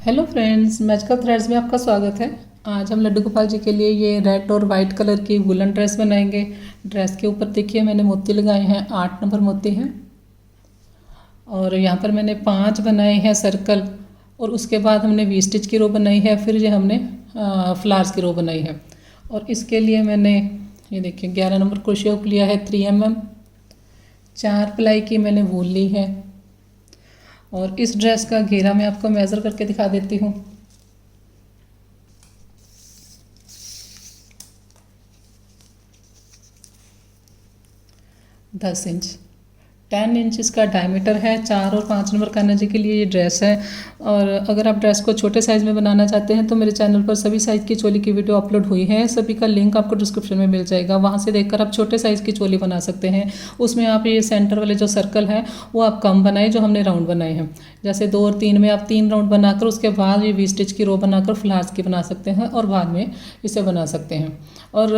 Hello friends, magical threads में आपका स्वागत है। आज हम लड्डू गोपाल जी के लिए ये रेड और वाइट कलर की वुलन ड्रेस बनाएंगे। ड्रेस के ऊपर देखिए मैंने मोती लगाए हैं, 8 नंबर मोती हैं। और यहाँ पर मैंने 5 बनाए हैं सर्कल, और उसके बाद हमने वी स्टिच की रो बनाई है, फिर ये हमने फ्लावर्स की रो बनाई है। और इसके लिए मैंने ये देखिए 11 नंबर क्रोशिया हुक लिया है 3 mm, 4 प्लाई की मैंने वूल ली है। और इस ड्रेस का घेरा मैं आपको मेज़र करके दिखा देती हूँ। 10 इंच, 10 इंच इसका डायमीटर है। 4 और 5 नंबर कान्हा जी के लिए ये ड्रेस है। और अगर आप ड्रेस को छोटे साइज़ में बनाना चाहते हैं तो मेरे चैनल पर सभी साइज़ की चोली की वीडियो अपलोड हुई है, सभी का लिंक आपको डिस्क्रिप्शन में मिल जाएगा। वहाँ से देखकर आप छोटे साइज़ की चोली बना सकते हैं। उसमें आप ये सेंटर वाले जो सर्कल है वो आप कम बनाए, जो हमने राउंड बनाए हैं। जैसे 2 और 3 में आप 3 राउंड बनाकर उसके बाद ये वी स्टिच की रो बनाकर फ्लावर्स की बना सकते हैं, और बाद में इसे बना सकते हैं। और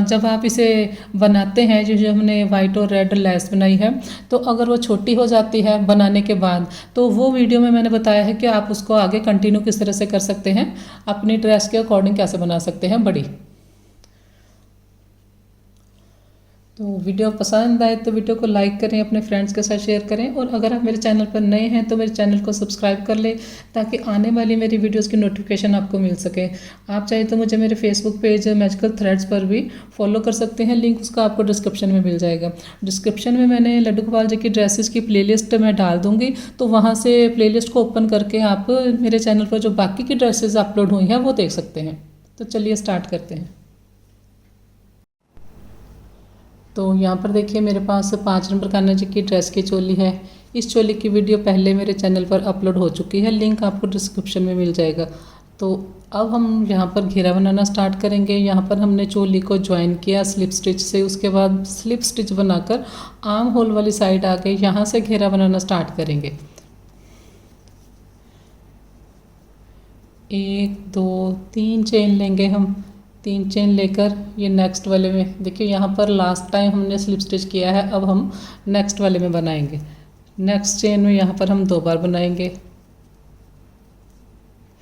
जब आप इसे बनाते हैं, जो हमने वाइट और रेड लेस बनाई है, तो अगर वो छोटी हो जाती है बनाने के बाद, तो वो वीडियो में मैंने बताया है कि आप उसको आगे कंटिन्यू किस तरह से कर सकते हैं, अपनी ड्रेस के अकॉर्डिंग कैसे बना सकते हैं बड़ी। तो वीडियो पसंद आए तो वीडियो को लाइक करें, अपने फ्रेंड्स के साथ शेयर करें, और अगर आप मेरे चैनल पर नए हैं तो मेरे चैनल को सब्सक्राइब कर लें, ताकि आने वाली मेरी वीडियोस की नोटिफिकेशन आपको मिल सके। आप चाहे तो मुझे मेरे फेसबुक पेज मैजिकल थ्रेड्स पर भी फॉलो कर सकते हैं, लिंक उसका आपको डिस्क्रिप्शन में मिल जाएगा। डिस्क्रिप्शन में मैंने लड्डू गोपाल जी की ड्रेसेस की प्लेलिस्ट मैं डाल दूँगी, तो वहाँ से प्लेलिस्ट को ओपन करके आप मेरे चैनल पर जो बाकी की ड्रेसेस अपलोड हुई हैं वो देख सकते हैं। तो चलिए स्टार्ट करते हैं। तो यहाँ पर देखिए मेरे पास 5 नंबर कान्हा जी की ड्रेस की चोली है। इस चोली की वीडियो पहले मेरे चैनल पर अपलोड हो चुकी है, लिंक आपको डिस्क्रिप्शन में मिल जाएगा। तो अब हम यहाँ पर घेरा बनाना स्टार्ट करेंगे। यहाँ पर हमने चोली को ज्वाइन किया स्लिप स्टिच से, उसके बाद स्लिप स्टिच बनाकर आर्म होल वाली साइड आ गए, यहाँ से घेरा बनाना स्टार्ट करेंगे। 1 2 3 चेन लेंगे हम। 3 चेन लेकर ये नेक्स्ट वाले में देखिए, यहाँ पर लास्ट टाइम हमने स्लिप स्टिच किया है, अब हम नेक्स्ट वाले में बनाएंगे। नेक्स्ट चेन में यहाँ पर हम 2 बार बनाएंगे,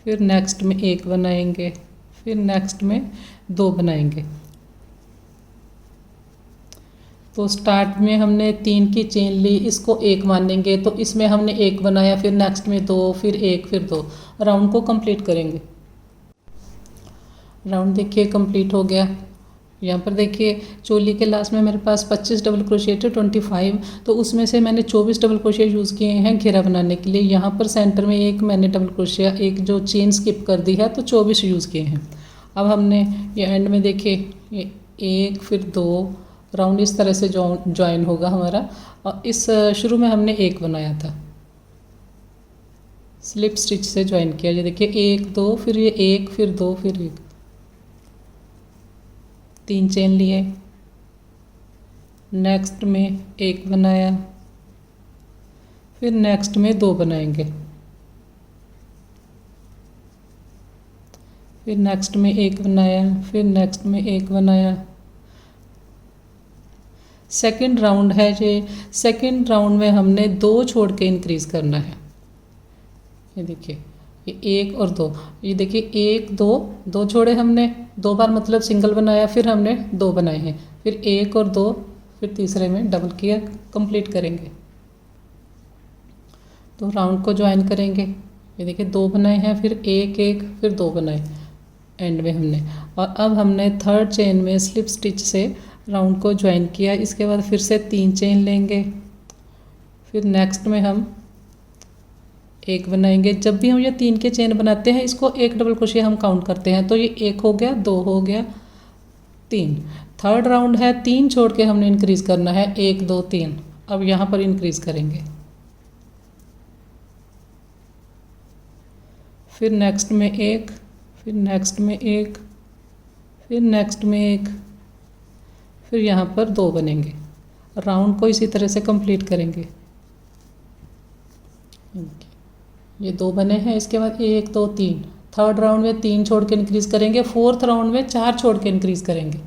फिर नेक्स्ट में 1 बनाएंगे, फिर नेक्स्ट में 2 बनाएंगे। तो स्टार्ट में हमने 3 की चेन ली, इसको 1 मानेंगे, तो इसमें हमने 1 बनाया, फिर नेक्स्ट में 2, फिर 1, फिर 2, राउंड को कंप्लीट करेंगे। राउंड देखिए कंप्लीट हो गया। यहाँ पर देखिए चोली के लास्ट में मेरे पास 25 डबल क्रोशिया थे, 25, तो उसमें से मैंने 24 डबल क्रोशिया यूज़ किए हैं घेरा बनाने के लिए। यहाँ पर सेंटर में 1 मैंने डबल क्रोशिया, एक जो चेन स्किप कर दी है, तो 24 यूज़ किए हैं। अब हमने ये एंड में देखिए ये 1 फिर 2 राउंड इस तरह से ज्वाइन होगा हमारा। और इस शुरू में हमने 1 बनाया था, स्लिप स्टिच से ज्वाइन किया। ये देखिए 1 2 फिर ये 1 फिर 2 फिर 1, 3 चेन लिए, नेक्स्ट में 1 बनाया, फिर नेक्स्ट में 2 बनाएंगे, फिर नेक्स्ट में 1 बनाया, फिर नेक्स्ट में 1 बनाया। सेकंड राउंड है ये। सेकंड राउंड में हमने 2 छोड़ के इंक्रीज करना है। ये देखिए ये 1 और 2, ये देखिए 1 2 2 छोड़े हमने, 2 बार मतलब सिंगल बनाया, फिर हमने 2 बनाए हैं, फिर 1 और 2, फिर तीसरे में डबल किया, कंप्लीट करेंगे। तो राउंड को ज्वाइन करेंगे। ये देखिए 2 बनाए हैं, फिर 1 1, फिर 2 बनाए एंड में हमने। और अब हमने थर्ड चेन में स्लिप स्टिच से राउंड को ज्वाइन किया। इसके बाद फिर से 3 चेन लेंगे, फिर नेक्स्ट में हम 1 बनाएंगे। जब भी हम ये 3 के चेन बनाते हैं, इसको 1 डबल क्रोशिया हम काउंट करते हैं, तो ये 1 हो गया, 2 हो गया, 3। थर्ड राउंड है, 3 छोड़ के हमने इंक्रीज करना है, 1 2 3। अब यहाँ पर इंक्रीज करेंगे, फिर नेक्स्ट में 1, फिर नेक्स्ट में 1, फिर नेक्स्ट में 1, फिर यहाँ पर 2 बनेंगे। राउंड को इसी तरह से कंप्लीट करेंगे। ये 2 बने हैं, इसके बाद 1 2 3। थर्ड राउंड में 3 छोड़ के इंक्रीज करेंगे, फोर्थ राउंड में 4 छोड़ के इंक्रीज करेंगे।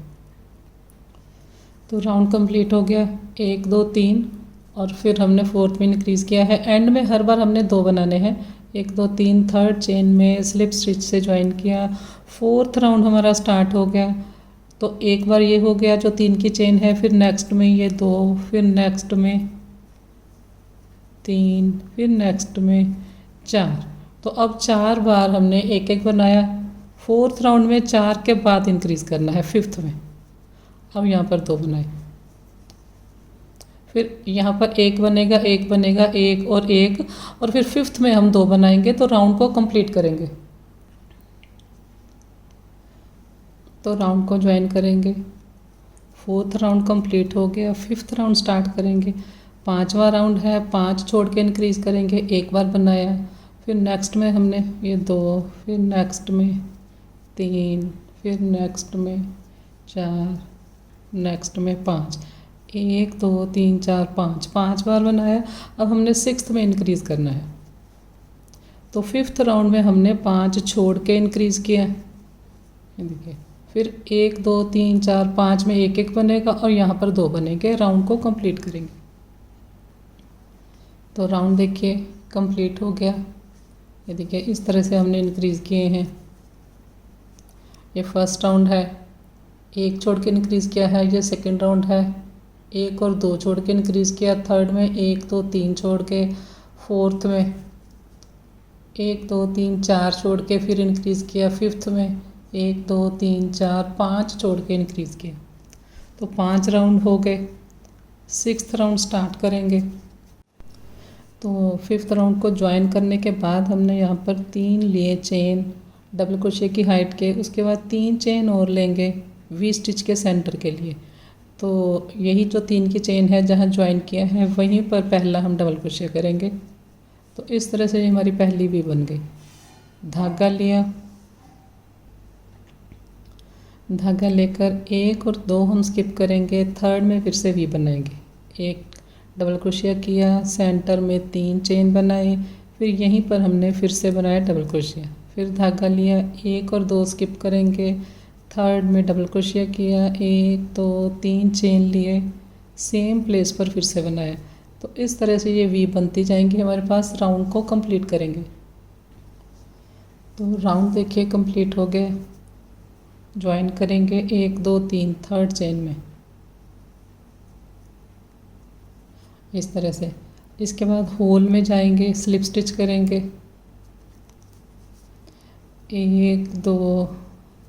तो राउंड कंप्लीट हो गया, 1 2 3, और फिर हमने फोर्थ में इंक्रीज किया है। एंड में हर बार हमने 2 बनाने हैं, 1 2 3 थर्ड चेन में स्लिप स्टिच से ज्वाइन किया। फोर्थ राउंड हमारा स्टार्ट हो गया। तो एक बार ये हो गया जो 3 की चेन है, फिर नेक्स्ट में ये 2, फिर नेक्स्ट में 3, फिर नेक्स्ट में 4। तो अब 4 बार हमने एक एक बनाया। फोर्थ राउंड में 4 के बाद इंक्रीज करना है फिफ्थ में। अब यहाँ पर 2 बनाए, फिर यहाँ पर एक बनेगा, एक बनेगा, एक और एक, और फिर फिफ्थ में हम 2 बनाएंगे तो राउंड को कंप्लीट करेंगे। तो राउंड को ज्वाइन करेंगे। फोर्थ राउंड कंप्लीट हो गया, फिफ्थ राउंड स्टार्ट करेंगे। 5वां राउंड है, 5 छोड़ के इंक्रीज करेंगे। एक बार बनाया, फिर नेक्स्ट में हमने ये 2, फिर नेक्स्ट में 3, फिर नेक्स्ट में 4, नेक्स्ट में 5। 1 2 3 4 5, 5 बार बनाया। अब हमने सिक्स्थ में इंक्रीज करना है। तो फिफ्थ राउंड में हमने 5 छोड़ के इंक्रीज किया। ये देखिए, फिर 1 2 3 4 5 में एक एक बनेगा और यहाँ पर 2 बनेंगे। राउंड को कंप्लीट करेंगे। तो राउंड देखिए कंप्लीट हो गया। ये देखिए इस तरह से हमने इंक्रीज किए हैं। ये फर्स्ट राउंड है, एक छोड़ के इंक्रीज किया है। ये सेकंड राउंड है, 1 और 2 छोड़ के इंक्रीज किया। थर्ड में 1 2 3 छोड़ के, फोर्थ में 1 2 3 4 छोड़ के फिर इंक्रीज किया। फिफ्थ में 1 2 3 4 5 छोड़ के इंक्रीज किया। तो 5 राउंड हो गए। सिक्स्थ राउंड स्टार्ट करेंगे। तो फिफ्थ राउंड को ज्वाइन करने के बाद हमने यहाँ पर 3 लिए चेन डबल क्रोशे की हाइट के। उसके बाद 3 चेन और लेंगे वी स्टिच के सेंटर के लिए। तो यही जो 3 की चेन है जहाँ ज्वाइन किया है वहीं पर पहला हम डबल क्रोशे करेंगे। तो इस तरह से हमारी पहली वी बन गई। धागा लिया, धागा लेकर 1 और 2 हम स्किप करेंगे। थर्ड में फिर से वी बनाएंगे। एक डबल क्रोशिया किया, सेंटर में 3 चेन बनाए, फिर यहीं पर हमने फिर से बनाया डबल क्रोशिया। फिर धागा लिया, 1 और 2 स्किप करेंगे। थर्ड में डबल क्रोशिया किया, 1 2 3 चेन लिए, सेम प्लेस पर फिर से बनाया। तो इस तरह से ये वी बनती जाएंगी हमारे पास। राउंड को कंप्लीट करेंगे। तो राउंड देखिए कंप्लीट हो गए। ज्वाइन करेंगे 1 2 3 थर्ड चेन में इस तरह से। इसके बाद होल में जाएंगे, स्लिप स्टिच करेंगे। 1 2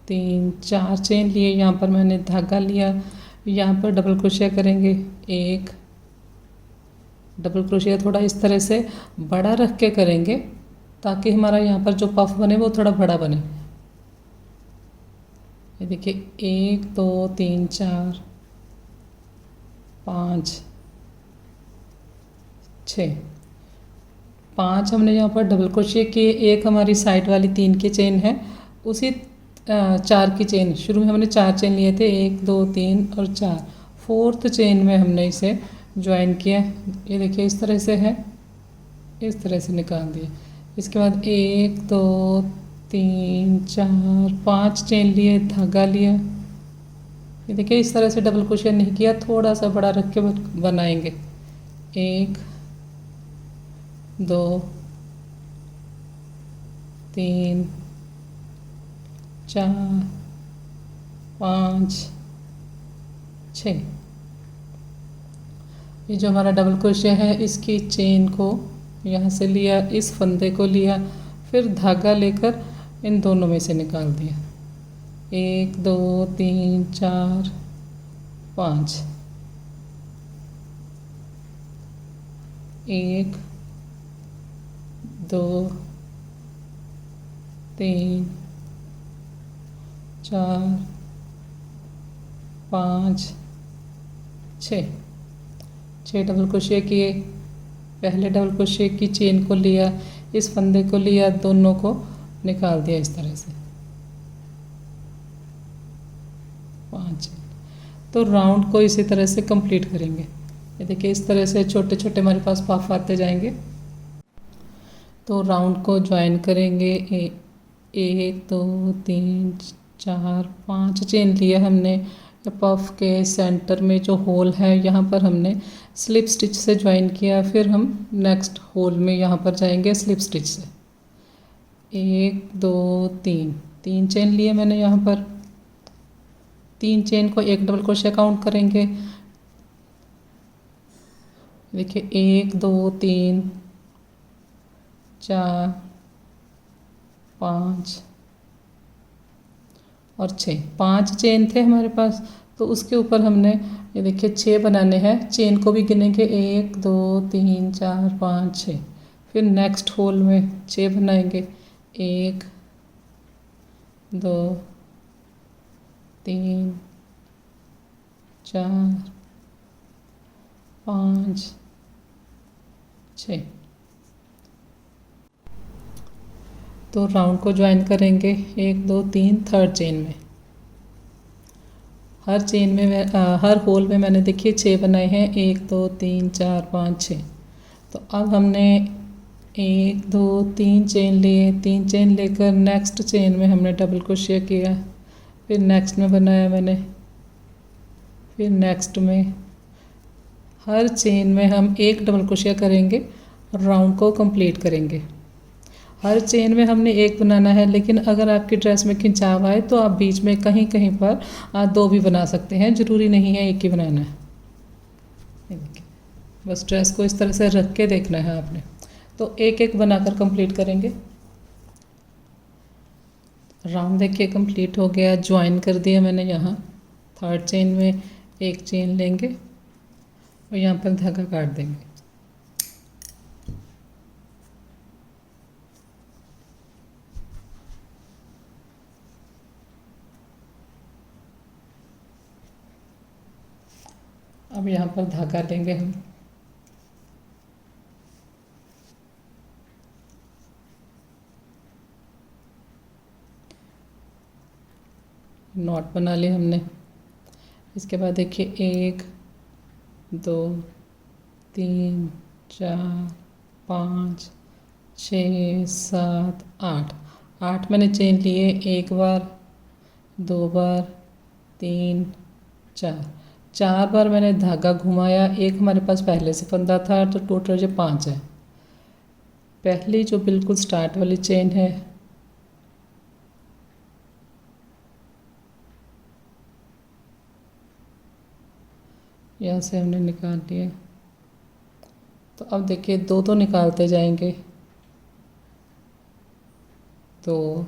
3 4 चेन लिए, यहाँ पर मैंने धागा लिया। यहाँ पर डबल क्रोशिया करेंगे। 1 डबल क्रोशिया थोड़ा इस तरह से बड़ा रख के करेंगे ताकि हमारा यहाँ पर जो पफ बने वो थोड़ा बड़ा बने। ये देखिए 1 2 3 4 5 6 5 हमने यहाँ पर डबल क्रोशिया किए। एक हमारी साइड वाली 3 की चेन है, उसी 4 की चेन, शुरू में हमने 4 चेन लिए थे, 1 2 3 और 4। फोर्थ चेन में हमने इसे ज्वाइन किया। ये देखिए इस तरह से है, इस तरह से निकाल दिया। इसके बाद 1 2 3 4 5 चेन लिए, धागा लिया। ये देखिए इस तरह से डबल क्रोशिया नहीं किया, थोड़ा सा बड़ा रख के बनाएंगे। 1 2 3 4 5 6। ये जो हमारा डबल क्रोशिया है इसकी चेन को यहाँ से लिया, इस फंदे को लिया, फिर धागा लेकर इन दोनों में से निकाल दिया। 1 2 3 4 5, 1 2 3 4 5 6 डबल क्रोशिया किए। पहले डबल क्रोशिया की चेन को लिया, इस फंदे को लिया, दोनों को निकाल दिया इस तरह से। 5। तो राउंड को इसी तरह से कंप्लीट करेंगे। ये देखिए इस तरह से छोटे छोटे हमारे पास पफ आते जाएंगे। तो राउंड को ज्वाइन करेंगे। 1 2 3 4 5 चेन लिया हमने। पफ के सेंटर में जो होल है यहाँ पर हमने स्लिप स्टिच से ज्वाइन किया। फिर हम नेक्स्ट होल में यहाँ पर जाएंगे स्लिप स्टिच से। एक दो तीन, तीन चेन लिए मैंने यहाँ पर। तीन चेन को एक डबल क्रोशिया काउंट करेंगे। देखिए 1 2 3 4 5 और 6, 5 चेन थे हमारे पास। तो उसके ऊपर हमने ये देखिए 6 बनाने हैं। चेन को भी गिनेंगे 1 2 3 4 5 6। फिर नेक्स्ट होल में 6 बनाएंगे। 1 2 3 4 5 6। तो राउंड को ज्वाइन करेंगे 1 2 3 थर्ड चेन में। हर चेन में हर होल में मैंने देखिए 6 बनाए हैं। 1 2 3 4 5 6। तो अब हमने 1 2 3 चेन लिए। 3 चेन लेकर नेक्स्ट चेन में हमने डबल क्रोशिया किया। फिर नेक्स्ट में बनाया मैंने। फिर नेक्स्ट में हर चेन में हम एक डबल क्रोशिया करेंगे और राउंड को कंप्लीट करेंगे। हर चेन में हमने एक बनाना है, लेकिन अगर आपकी ड्रेस में खिंचाव आए तो आप बीच में कहीं कहीं पर 2 भी बना सकते हैं। ज़रूरी नहीं है एक ही बनाना है। ये देखिए, बस ड्रेस को इस तरह से रख के देखना है आपने। तो एक एक बनाकर कंप्लीट करेंगे। राउंड देखिए कंप्लीट हो गया। ज्वाइन कर दिया मैंने यहाँ। थर्ड चेन में एक चेन लेंगे और यहाँ पर धागा काट देंगे। अब यहाँ पर धागा लेंगे हम। नॉट बना लिया हमने। इसके बाद देखिए 1 2 3 4 5 6 7 8। 8 मैंने चेन लिए। 1 बार 2 बार 3 4। 4 बार मैंने धागा घुमाया। एक हमारे पास पहले से फंदा था, तो टोटल जो 5 है। पहली जो बिल्कुल स्टार्ट वाली चेन है, यहाँ से हमने निकाल लिए। तो अब देखिए 2 2 निकालते जाएंगे। 2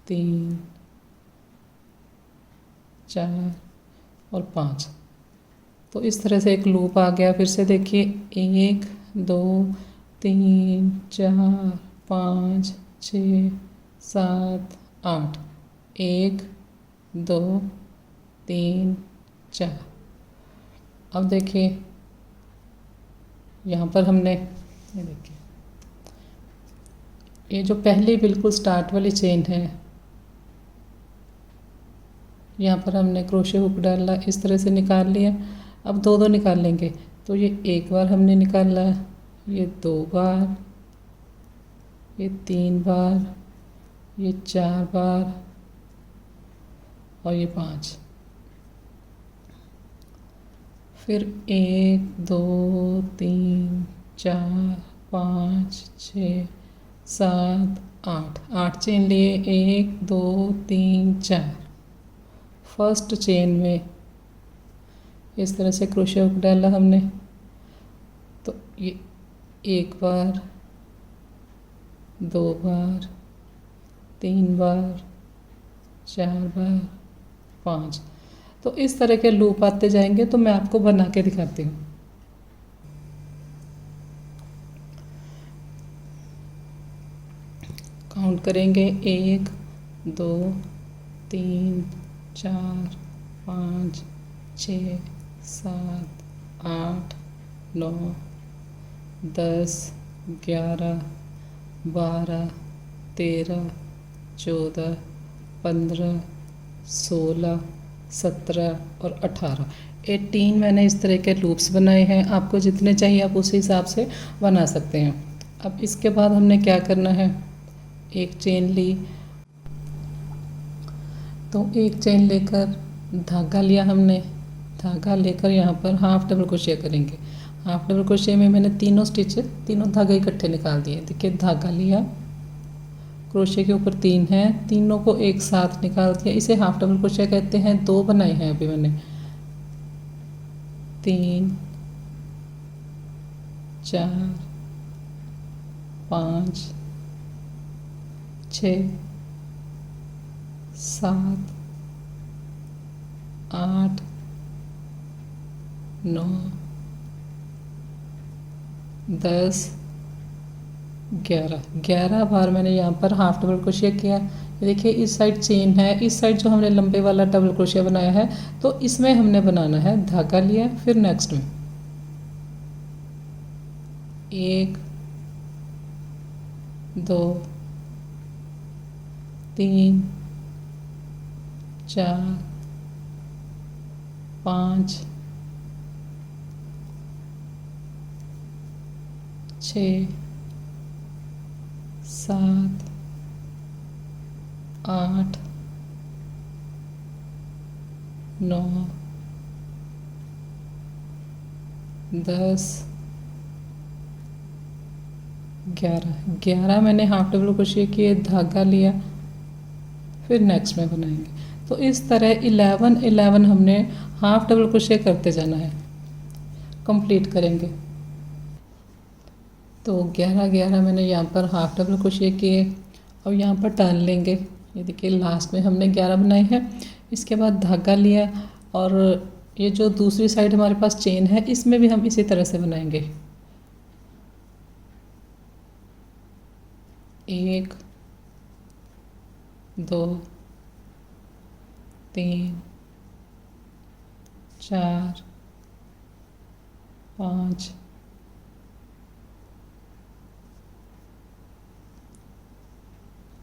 3 4 और 5। तो इस तरह से एक लूप आ गया। फिर से देखिए 1 2 3 4 5 6 7 8। 1 2 3 4। अब देखिए यहाँ पर हमने ये देखिए, ये जो पहली बिल्कुल स्टार्ट वाली चेन है, यहाँ पर हमने क्रोशे हुक डाला, इस तरह से निकाल लिया। अब 2 2 निकाल लेंगे। तो ये 1 बार हमने निकाला, ये 2 बार, ये 3 बार, ये 4 बार और ये 5। फिर 1 2 3 4 5 6 7 8। 8 चेन लिए। 1 2 3 4। फर्स्ट चेन में इस तरह से क्रोशिया हुक डाला हमने। तो ये 1 बार 2 बार 3 बार 4 बार 5। तो इस तरह के लूप आते जाएंगे। तो मैं आपको बना के दिखाती हूँ। काउंट करेंगे 1 2 3 4 5 6 7 8 9 10 11 12 13 14 15 16 17 और 18। 18 मैंने इस तरह के लूप्स बनाए हैं। आपको जितने चाहिए आप उसी हिसाब से बना सकते हैं। अब इसके बाद हमने क्या करना है, एक चेन ली। तो एक चेन लेकर धागा लिया हमने। धागा लेकर यहाँ पर हाफ डबल क्रोशिया करेंगे। हाफ डबल क्रोशिया में मैंने तीनों स्टिच, तीनों धागे इकट्ठे निकाल दिए। देखिए धागा लिया, क्रोशे के ऊपर 3 है, तीनों को एक साथ निकाल दिया, इसे हाफ डबल क्रोशे कहते हैं। 2 बनाए हैं अभी मैंने, 3 4 5 6 7 8 9 10 11 बार मैंने यहाँ पर हाफ डबल क्रोशिया किया। ये देखिए इस साइड चेन है, इस साइड जो हमने लंबे वाला डबल क्रोशिया बनाया है तो इसमें हमने बनाना है, धागा लिया, फिर नेक्स्ट में 1 2 3 4 5 6 7 8 9 10 11 मैंने हाफ डबल क्रोशिया किए, धागा लिया, फिर नेक्स्ट में बनाएंगे। तो इस तरह 11 हमने हाफ डबल क्रोशिया करते जाना है, कंप्लीट करेंगे। तो 11 मैंने यहाँ पर हाफ डबल क्रोशिया किए और यहाँ पर टान लेंगे। ये देखिए लास्ट में हमने 11 बनाए हैं। इसके बाद धागा लिया और ये जो दूसरी साइड हमारे पास चेन है इसमें भी हम इसी तरह से बनाएंगे। 1 2 3 4 5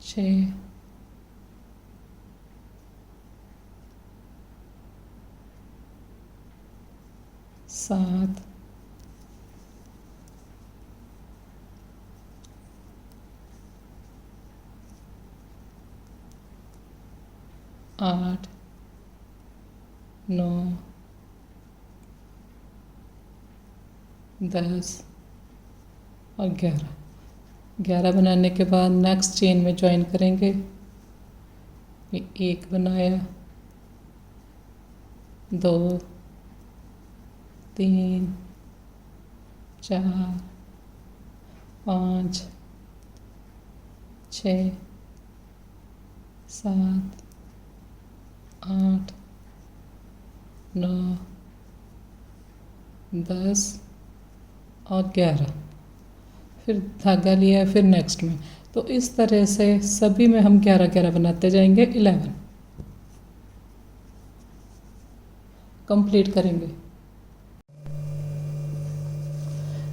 6 7 8 9 10 और 11 बनाने के बाद नेक्स्ट चेन में ज्वाइन करेंगे। ये 1 बनाया, 2 3 4 5 6 7 8 9 10 और 11, फिर धागा लिया, फिर नेक्स्ट में। तो इस तरह से सभी में हम 11 बनाते जाएंगे। 11 कंप्लीट करेंगे।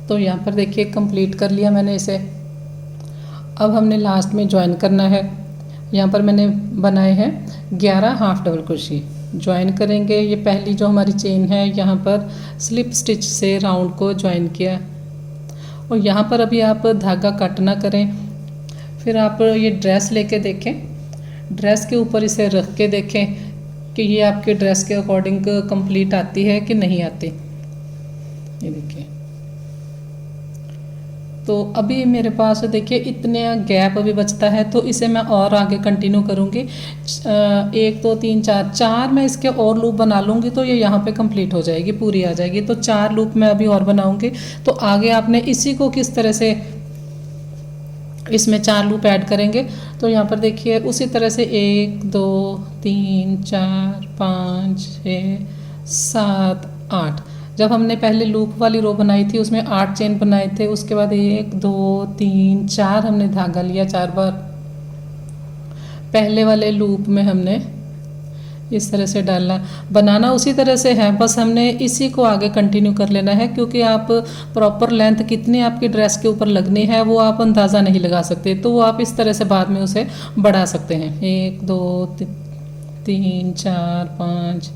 तो यहाँ पर देखिए कंप्लीट कर लिया मैंने इसे। अब हमने लास्ट में ज्वाइन करना है। यहाँ पर मैंने बनाए हैं 11 हाफ डबल क्रोशिया, ज्वाइन करेंगे। ये पहली जो हमारी चेन है यहाँ पर स्लिप स्टिच से राउंड को ज्वाइन किया और यहाँ पर अभी आप धागा कट ना करें। फिर आप ये ड्रेस लेके देखें, ड्रेस के ऊपर इसे रख के देखें कि ये आपके ड्रेस के अकॉर्डिंग कंप्लीट आती है कि नहीं आती। ये देखिए, तो अभी मेरे पास देखिए इतने गैप अभी बचता है, तो इसे मैं और आगे कंटिन्यू करूँगी। 1 2 3 4 मैं इसके और लूप बना लूँगी तो ये यहाँ पे कंप्लीट हो जाएगी, पूरी आ जाएगी। तो 4 लूप मैं अभी और बनाऊँगी। तो आगे आपने इसी को किस तरह से इसमें 4 लूप ऐड करेंगे। तो यहाँ पर देखिए उसी तरह से 1 2 3 4 5 6 7 8, जब हमने पहले लूप वाली रो बनाई थी उसमें 8 चेन बनाए थे। उसके बाद 1 2 3 4 हमने धागा लिया 4 बार। पहले वाले लूप में हमने इस तरह से डालना, बनाना उसी तरह से है, बस हमने इसी को आगे कंटिन्यू कर लेना है, क्योंकि आप प्रॉपर लेंथ कितनी आपकी ड्रेस के ऊपर लगनी है वो आप अंदाज़ा नहीं लगा सकते। तो वो आप इस तरह से बाद में उसे बढ़ा सकते हैं। 1 2 3 4 5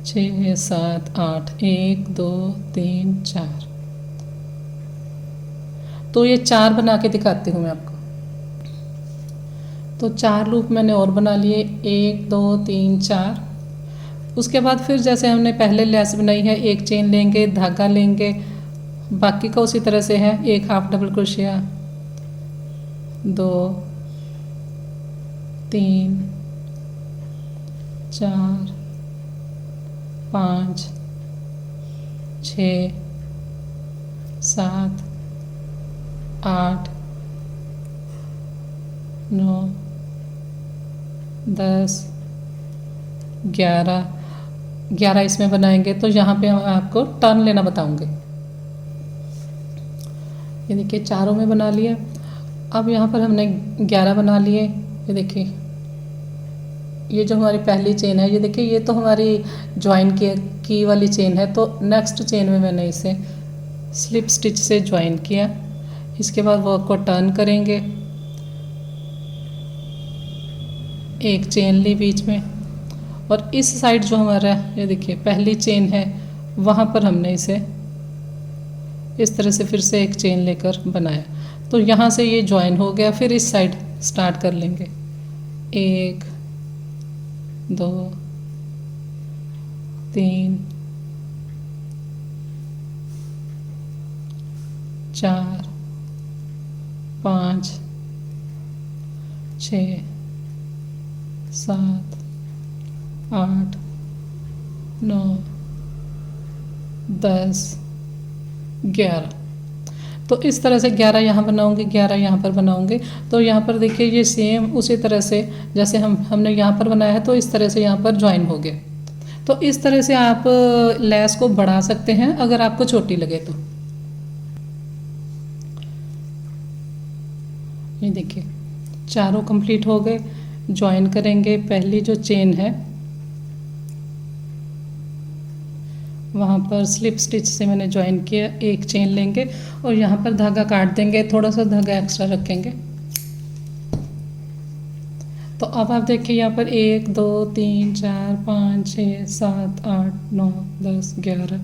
6 7 8, 1 2 3 4। तो ये 4 बना के दिखाती हूँ मैं आपको। तो 4 लूप मैंने और बना लिए, 1 2 3 4। उसके बाद फिर जैसे हमने पहले लेस बनाई है, एक चेन लेंगे, धागा लेंगे, बाकी का उसी तरह से है। 1 हाफ डबल क्रोशिया, 2 3 4 5 6 7 8 9 10 11 इसमें बनाएंगे। तो यहाँ पे हम आपको टर्न लेना बताऊंगे। ये देखिए चारों में बना लिया। अब यहाँ पर हमने 11 बना लिए। ये देखिए ये जो हमारी पहली चेन है, ये देखिए ये तो हमारी ज्वाइन की वाली चेन है। तो नेक्स्ट चेन में मैंने इसे स्लिप स्टिच से ज्वाइन किया। इसके बाद वर्क को टर्न करेंगे, एक चेन ली बीच में, और इस साइड जो हमारा ये देखिए पहली चेन है वहाँ पर हमने इसे इस तरह से फिर से एक चेन लेकर बनाया। तो यहाँ से ये ज्वाइन हो गया। फिर इस साइड स्टार्ट कर लेंगे। 1 2 3 4 5 6 7 8 9 10 11। तो इस तरह से 11 यहाँ बनाऊंगी, 11 यहाँ पर बनाऊंगी। तो यहाँ पर देखिए ये सेम उसी तरह से जैसे हमने यहाँ पर बनाया है, तो इस तरह से यहाँ पर ज्वाइन हो गया। तो इस तरह से आप लेस को बढ़ा सकते हैं अगर आपको छोटी लगे तो। ये देखिए चारों कंप्लीट हो गए। ज्वाइन करेंगे, पहली जो चेन है वहाँ पर स्लिप स्टिच से मैंने ज्वाइन किया, एक चेन लेंगे और यहाँ पर धागा काट देंगे, थोड़ा सा धागा एक्स्ट्रा रखेंगे। तो अब आप देखिए यहाँ पर 1 2 3 4 5 6 7 8 9 10 11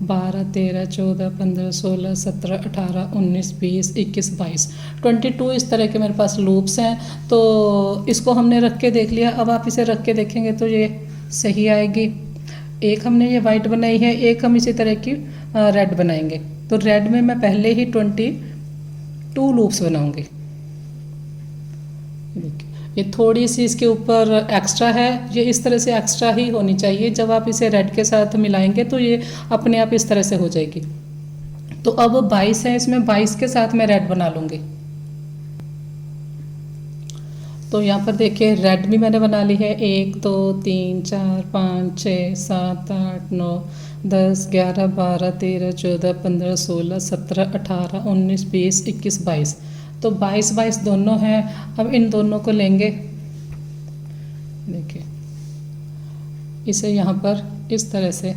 12 13 14 15 16 17 18 19 20 21 22 22 इस तरह के मेरे पास लूप्स हैं। तो इसको हमने रख के देख लिया। अब आप इसे रख के देखेंगे तो ये सही आएगी। एक हमने ये वाइट बनाई है, एक हम इसी तरह की रेड बनाएंगे। तो रेड में मैं पहले ही 22 लूप्स बनाऊंगी। ये थोड़ी सी इसके ऊपर एक्स्ट्रा है, ये इस तरह से एक्स्ट्रा ही होनी चाहिए। जब आप इसे रेड के साथ मिलाएंगे तो ये अपने आप इस तरह से हो जाएगी। तो अब 22 है, इसमें 22 के साथ मैं रेड बना लूँगी। तो यहाँ पर देखिए रेड भी मैंने बना ली है। 1 2 3 4 5 6 7 8 9 10 11 12 13 14 15 16 17 18 19 20 21 22। तो 22 दोनों हैं। अब इन दोनों को लेंगे, देखिए इसे यहाँ पर इस तरह से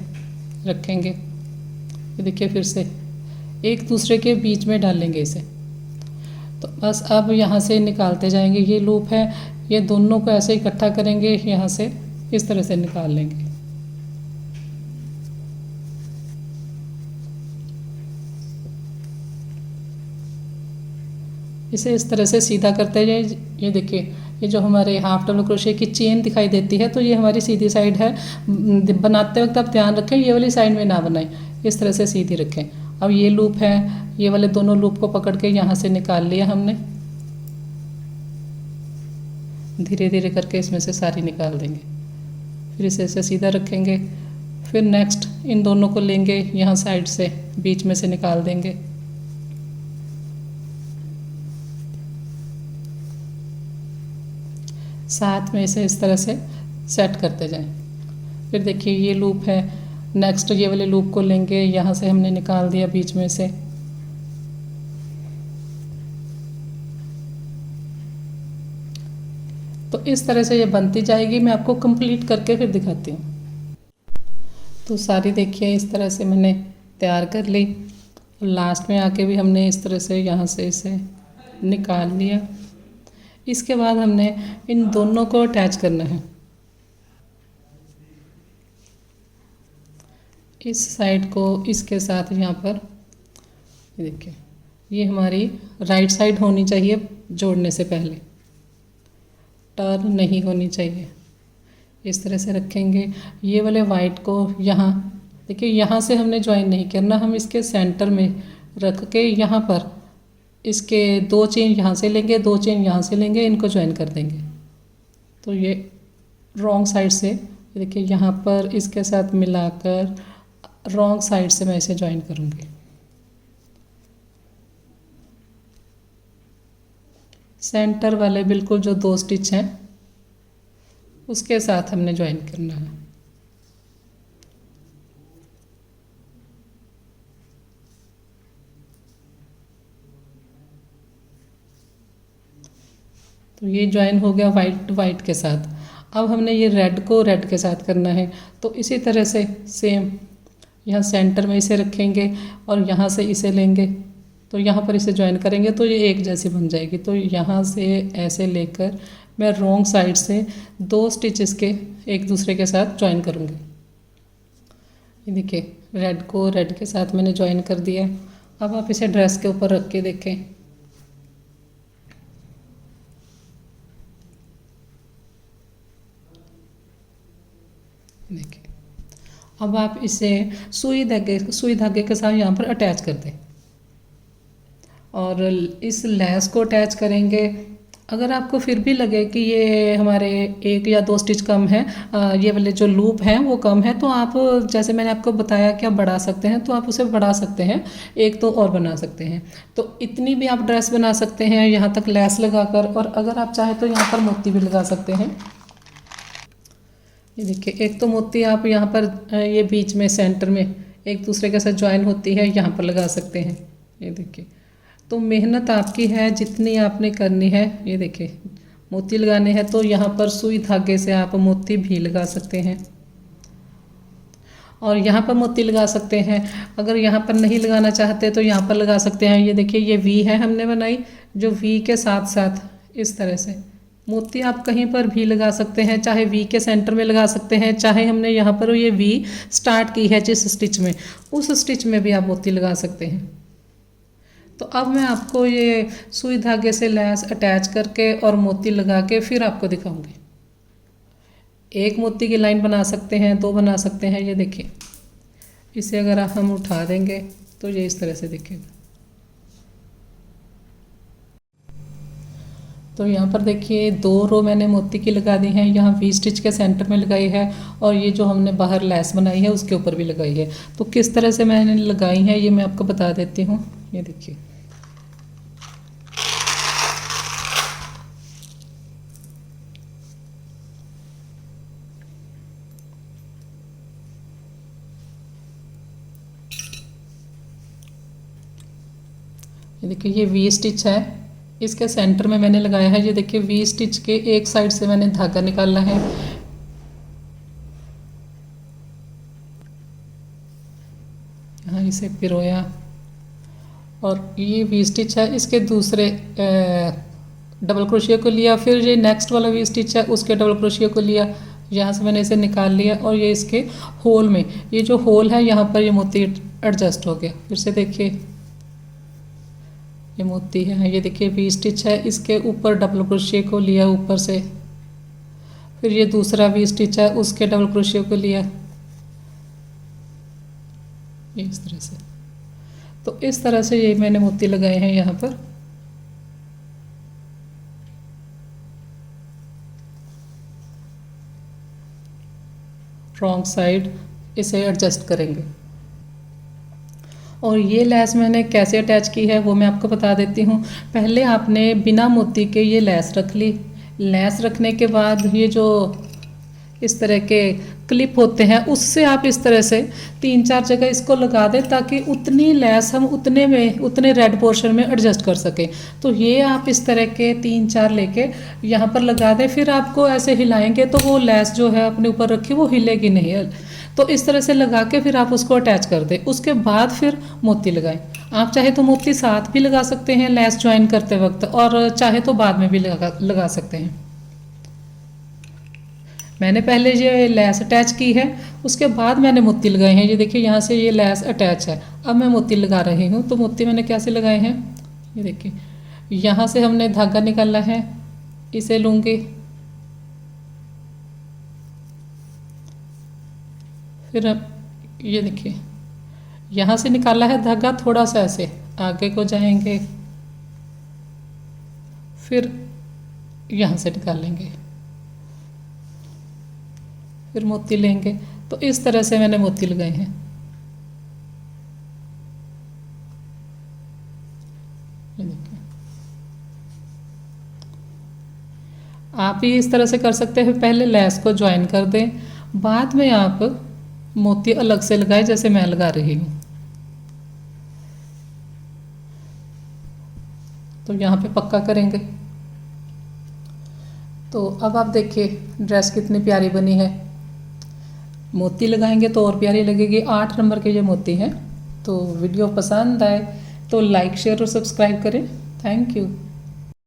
रखेंगे। ये देखिए फिर से एक दूसरे के बीच में डालेंगे इसे। तो बस अब यहाँ से निकालते जाएंगे। ये लूप है, ये दोनों को ऐसे इकट्ठा करेंगे, यहाँ से इस तरह से निकाल लेंगे। इसे इस तरह से सीधा करते जाए। ये देखिए ये जो हमारे हाफ डबल क्रोशे की चेन दिखाई देती है, तो ये हमारी सीधी साइड है। बनाते वक्त आप ध्यान रखें ये वाली साइड में ना बनाएं, इस तरह से सीधी रखें। अब ये लूप है, ये वाले दोनों लूप को पकड़ के यहाँ से निकाल लिया हमने। धीरे धीरे करके इसमें से सारी निकाल देंगे। फिर इसे ऐसे सीधा रखेंगे। फिर नेक्स्ट इन दोनों को लेंगे, यहाँ साइड से बीच में से निकाल देंगे। साथ में इसे इस तरह से सेट करते जाएं। फिर देखिए ये लूप है, नेक्स्ट ये वाले लूप को लेंगे, यहाँ से हमने निकाल दिया बीच में से। तो इस तरह से ये बनती जाएगी। मैं आपको कंप्लीट करके फिर दिखाती हूँ। तो सारी देखिए इस तरह से मैंने तैयार कर ली। लास्ट में आके भी हमने इस तरह से यहाँ से इसे निकाल लिया। इसके बाद हमने इन दोनों को अटैच करना है। इस साइड को इसके साथ यहाँ पर देखिए ये हमारी राइट साइड होनी चाहिए, जोड़ने से पहले टर्न नहीं होनी चाहिए। इस तरह से रखेंगे। ये वाले वाइट को यहाँ देखिए, यहाँ से हमने ज्वाइन नहीं करना, हम इसके सेंटर में रख के यहाँ पर इसके 2 चेन यहाँ से लेंगे, 2 चेन यहाँ से लेंगे, इनको ज्वाइन कर देंगे। तो ये रॉन्ग साइड से देखिए यहाँ पर इसके साथ मिलाकर रॉन्ग साइड से मैं इसे ज्वाइन करूँगी। सेंटर वाले बिल्कुल जो 2 स्टिच हैं उसके साथ हमने ज्वाइन करना है। तो ये ज्वाइन हो गया वाइट वाइट के साथ। अब हमने ये रेड को रेड के साथ करना है, तो इसी तरह से सेम यहाँ सेंटर में इसे रखेंगे और यहाँ से इसे लेंगे, तो यहाँ पर इसे ज्वाइन करेंगे तो ये एक जैसी बन जाएगी। तो यहाँ से ऐसे लेकर मैं रॉन्ग साइड से 2 स्टिच इसके एक दूसरे के साथ ज्वाइन करूँगी। ये देखिए रेड को रेड के साथ मैंने ज्वाइन कर दिया। अब आप इसे ड्रेस के ऊपर रख के देखें। देखिए अब आप इसे सुई धागे के साथ यहाँ पर अटैच कर दें और इस लेस को अटैच करेंगे। अगर आपको फिर भी लगे कि ये हमारे 1 या 2 स्टिच कम है, ये वाले जो लूप हैं वो कम है, तो आप जैसे मैंने आपको बताया कि आप बढ़ा सकते हैं, तो आप उसे बढ़ा सकते हैं, 1 तो और बना सकते हैं। तो इतनी भी आप ड्रेस बना सकते हैं यहाँ तक लेस लगाकर, और अगर आप चाहें तो यहाँ पर मोती भी लगा सकते हैं। ये देखिए एक तो मोती आप यहाँ पर ये बीच में सेंटर में एक दूसरे के साथ ज्वाइन होती है, यहाँ पर लगा सकते हैं। ये देखिए तो मेहनत आपकी है जितनी आपने करनी है। ये देखिए मोती लगाने हैं तो यहाँ पर सुई धागे से आप मोती भी लगा सकते हैं और यहाँ पर मोती लगा सकते हैं। अगर यहाँ पर नहीं लगाना चाहते तो यहाँ पर लगा सकते हैं। ये देखिए ये वी है हमने बनाई, जो वी के साथ साथ इस तरह से मोती आप कहीं पर भी लगा सकते हैं, चाहे वी के सेंटर में लगा सकते हैं, चाहे हमने यहाँ पर ये वी स्टार्ट की है जिस स्टिच में, उस स्टिच में भी आप मोती लगा सकते हैं। तो अब मैं आपको ये सुई धागे से लेस अटैच करके और मोती लगा के फिर आपको दिखाऊंगी। 1 मोती की लाइन बना सकते हैं, 2 बना सकते हैं। ये देखिए इसे अगर हम उठा देंगे तो ये इस तरह से दिखेगा। तो यहाँ पर देखिए 2 रो मैंने मोती की लगा दी हैं, यहाँ वी स्टिच के सेंटर में लगाई है और ये जो हमने बाहर लेस बनाई है उसके ऊपर भी लगाई है। तो किस तरह से मैंने लगाई है ये मैं आपको बता देती हूँ। ये देखिए ये वी स्टिच है, इसके सेंटर में मैंने लगाया है। ये देखिए वी स्टिच के एक साइड से मैंने धागा निकाला है, यहाँ इसे पिरोया और ये वी स्टिच है, इसके दूसरे डबल क्रोशिया को लिया, फिर ये नेक्स्ट वाला वी स्टिच है उसके डबल क्रोशिया को लिया, यहाँ से मैंने इसे निकाल लिया और ये इसके होल में, ये जो होल है यहाँ पर ये मोती एडजस्ट हो गया। फिर से देखिए ये मोती है, ये देखिए वी स्टिच है, इसके ऊपर डबल क्रोशिया को लिया ऊपर से, फिर ये दूसरा वी स्टिच है उसके डबल क्रोशिया को लिया, ये इस तरह से। तो इस तरह से ये मैंने मोती लगाए हैं यहाँ पर। रॉन्ग साइड इसे एडजस्ट करेंगे और ये लेस मैंने कैसे अटैच की है वो मैं आपको बता देती हूँ। पहले आपने बिना मोती के ये लेस रख ली, लेस रखने के बाद ये जो इस तरह के क्लिप होते हैं उससे आप इस तरह से 3-4 जगह इसको लगा दें ताकि उतनी लेस हम उतने रेड पोर्शन में एडजस्ट कर सकें। तो ये आप इस तरह के 3-4 लेके यहाँ पर लगा दें, फिर आपको ऐसे हिलाएंगे तो वो लेस जो है अपने ऊपर रखी वो हिलेगी नहीं। तो इस तरह से लगा के फिर आप उसको अटैच कर दें, उसके बाद फिर मोती लगाएं। आप चाहे तो मोती साथ भी लगा सकते हैं लेस ज्वाइन करते वक्त, और चाहे तो बाद में भी लगा सकते हैं। मैंने पहले ये लेस अटैच की है, उसके बाद मैंने मोती लगाए हैं। ये देखिए यहाँ से ये लेस अटैच है, अब मैं मोती लगा रही हूँ। तो मोती मैंने कैसे लगाए हैं, ये देखिए यहाँ से हमने धागा निकाला है, इसे लूँगी, फिर ये देखिए यहाँ से निकाला है धागा, थोड़ा सा ऐसे आगे को जाएंगे, फिर यहाँ से निकालेंगे, फिर मोती लेंगे। तो इस तरह से मैंने मोती लगाए हैं। ये देखिए, आप भी इस तरह से कर सकते हैं। पहले लेस को ज्वाइन कर दें, बाद में आप मोती अलग से लगाए जैसे मैं लगा रही हूँ। तो यहाँ पे पक्का करेंगे। तो अब आप देखिए ड्रेस कितनी प्यारी बनी है। मोती लगाएंगे तो और प्यारी लगेगी। 8 नंबर के ये मोती हैं। तो वीडियो पसंद आए तो लाइक शेयर और सब्सक्राइब करें। Thank you.